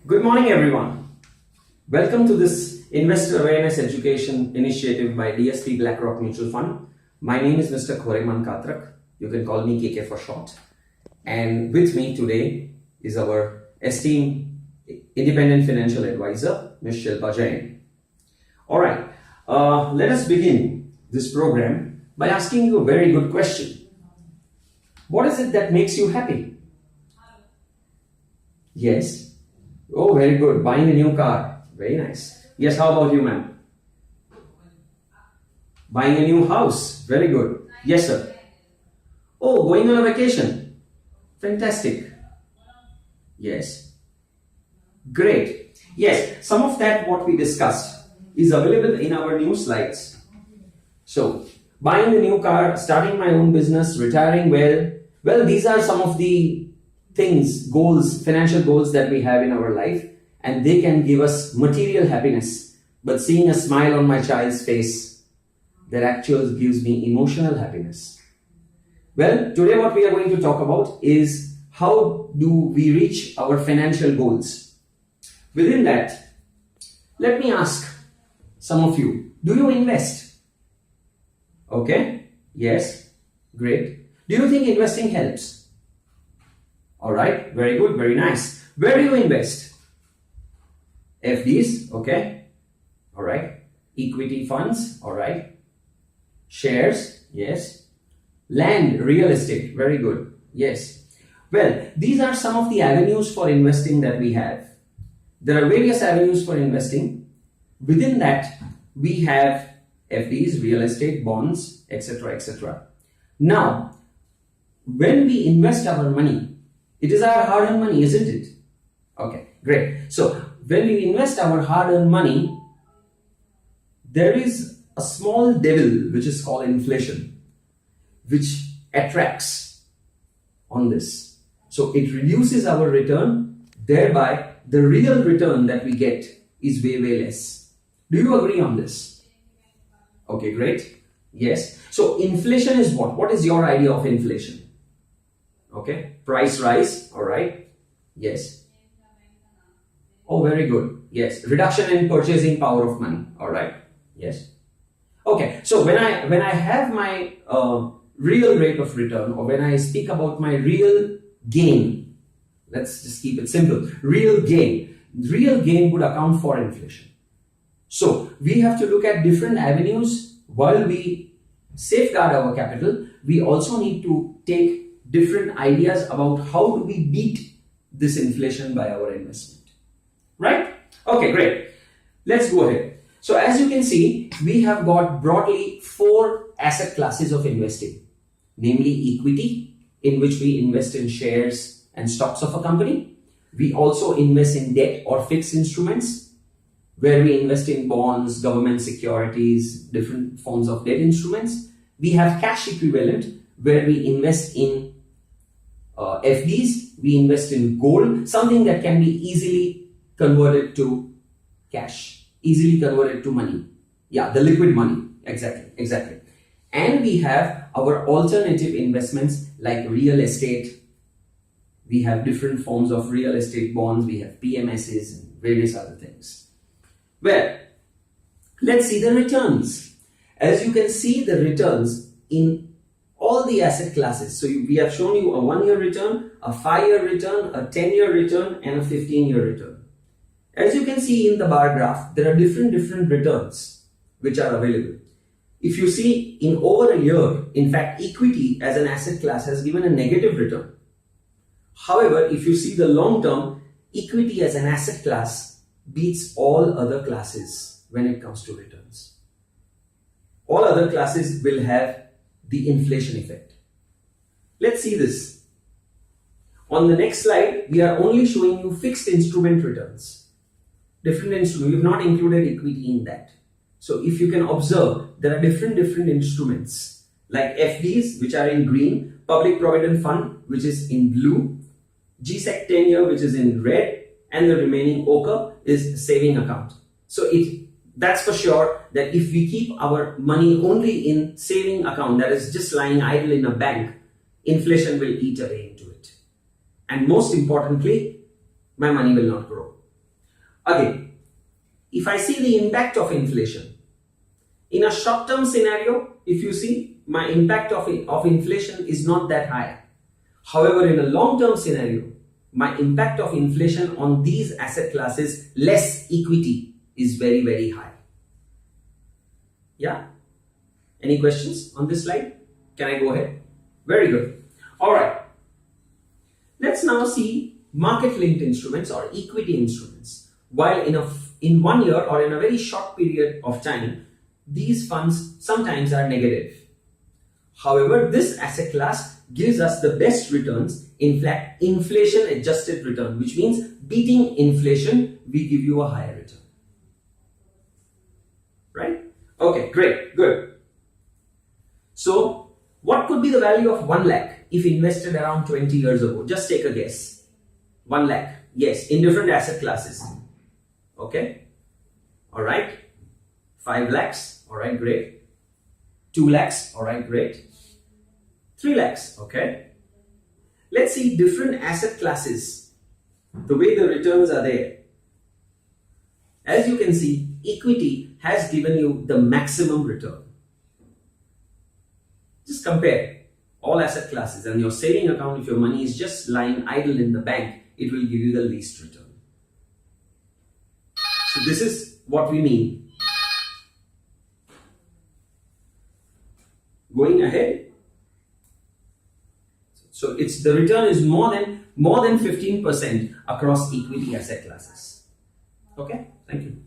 Good morning, everyone. Welcome to this Investor Awareness Education Initiative by DSP BlackRock Mutual Fund. My name is Mr. Khoreman Katrak. You can call me KK for short. And with me today is our esteemed independent financial advisor, Ms. Shilpa Jain. All right, let us begin this program by asking you a very good question. What is it that makes you happy? Yes. Oh, very good. Buying a new car. Very nice. Yes, how about you, ma'am? Buying a new house. Very good. Yes, sir. Oh, going on a vacation. Fantastic. Yes. Great. Yes, some of that what we discussed is available in our new slides. So, buying a new car, starting my own business, retiring well, these are some of the things, goals, financial goals that we have in our life, and they can give us material happiness. But seeing a smile on my child's face, that actually gives me emotional happiness. Well, today what we are going to talk about is how do we reach our financial goals. Within that, let me ask some of you, do you invest? Okay, yes, great. Do you think investing helps? All right, very good, very nice. Where do you invest? FDs, okay. All right. Equity funds, all right. Shares, yes. Land, real estate, very good, yes. Well, these are some of the avenues for investing that we have. There are various avenues for investing. Within that, we have FDs, real estate, bonds, etc., etc. Now, when we invest our money, it is our hard-earned money, isn't it? Okay, great. So, when we invest our hard-earned money, there is a small devil which is called inflation, which attracts on this. So, it reduces our return, thereby the real return that we get is way, way less. Do you agree on this? Okay, great. Yes. So, inflation is what? What is your idea of inflation? Okay, price rise, all right, yes. Oh, very good, yes. Reduction in purchasing power of money, all right, yes. Okay, so when I have my real rate of return, or when I speak about my real gain, let's just keep it simple, real gain would account for inflation. So we have to look at different avenues. While we safeguard our capital, we also need to take different ideas about how do we beat this inflation by our investment. Right? Okay, great. Let's go ahead. So as you can see, we have got broadly 4 asset classes of investing. Namely equity, in which we invest in shares and stocks of a company. We also invest in debt or fixed instruments, where we invest in bonds, government securities, different forms of debt instruments. We have cash equivalent, where we invest in FDs, we invest in gold, something that can be easily converted to cash, easily converted to money. Yeah, the liquid money. Exactly. And we have our alternative investments like real estate. We have different forms of real estate bonds. We have PMSs and various other things. Well, let's see the returns. As you can see, the returns in all the asset classes. So we have shown you a 1-year return, a 5-year return, a 10-year return, and a 15-year return. As you can see in the bar graph, there are different returns which are available. If you see in over a year, in fact, equity as an asset class has given a negative return. However, if you see the long term, equity as an asset class beats all other classes when it comes to returns. All other classes will have the inflation effect. Let's see this. On the next slide, we are only showing you fixed instrument returns. Different instruments, we have not included equity in that. So if you can observe, there are different instruments like FDs, which are in green, Public Provident Fund, which is in blue, GSEC 10-year, which is in red, and the remaining ochre is saving account. So that's for sure that if we keep our money only in saving account, that is just lying idle in a bank, inflation will eat away into it. And most importantly, my money will not grow. Again, if I see the impact of inflation, in a short-term scenario, if you see, my impact of inflation is not that high. However, in a long-term scenario, my impact of inflation on these asset classes, less equity, is very, very high. Yeah? Any questions on this slide? Can I go ahead? Very good. All right. Let's now see market-linked instruments or equity instruments. While in 1 year or in a very short period of time, these funds sometimes are negative. However, this asset class gives us the best returns, in fact, inflation-adjusted return, which means beating inflation, we give you a higher return. Right? Okay, great, good. So, what could be the value of 1 lakh if invested around 20 years ago? Just take a guess. 1 lakh, yes, in different asset classes. Okay, all right. 5 lakhs, all right, great. 2 lakhs, all right, great. 3 lakhs, okay. Let's see different asset classes, the way the returns are there. As you can see, equity has given you the maximum return. Just compare all asset classes, and your saving account, if your money is just lying idle in the bank, it will give you the least return. So this is what we mean. Going ahead. So the return is more than 15% across equity asset classes. Okay, thank you.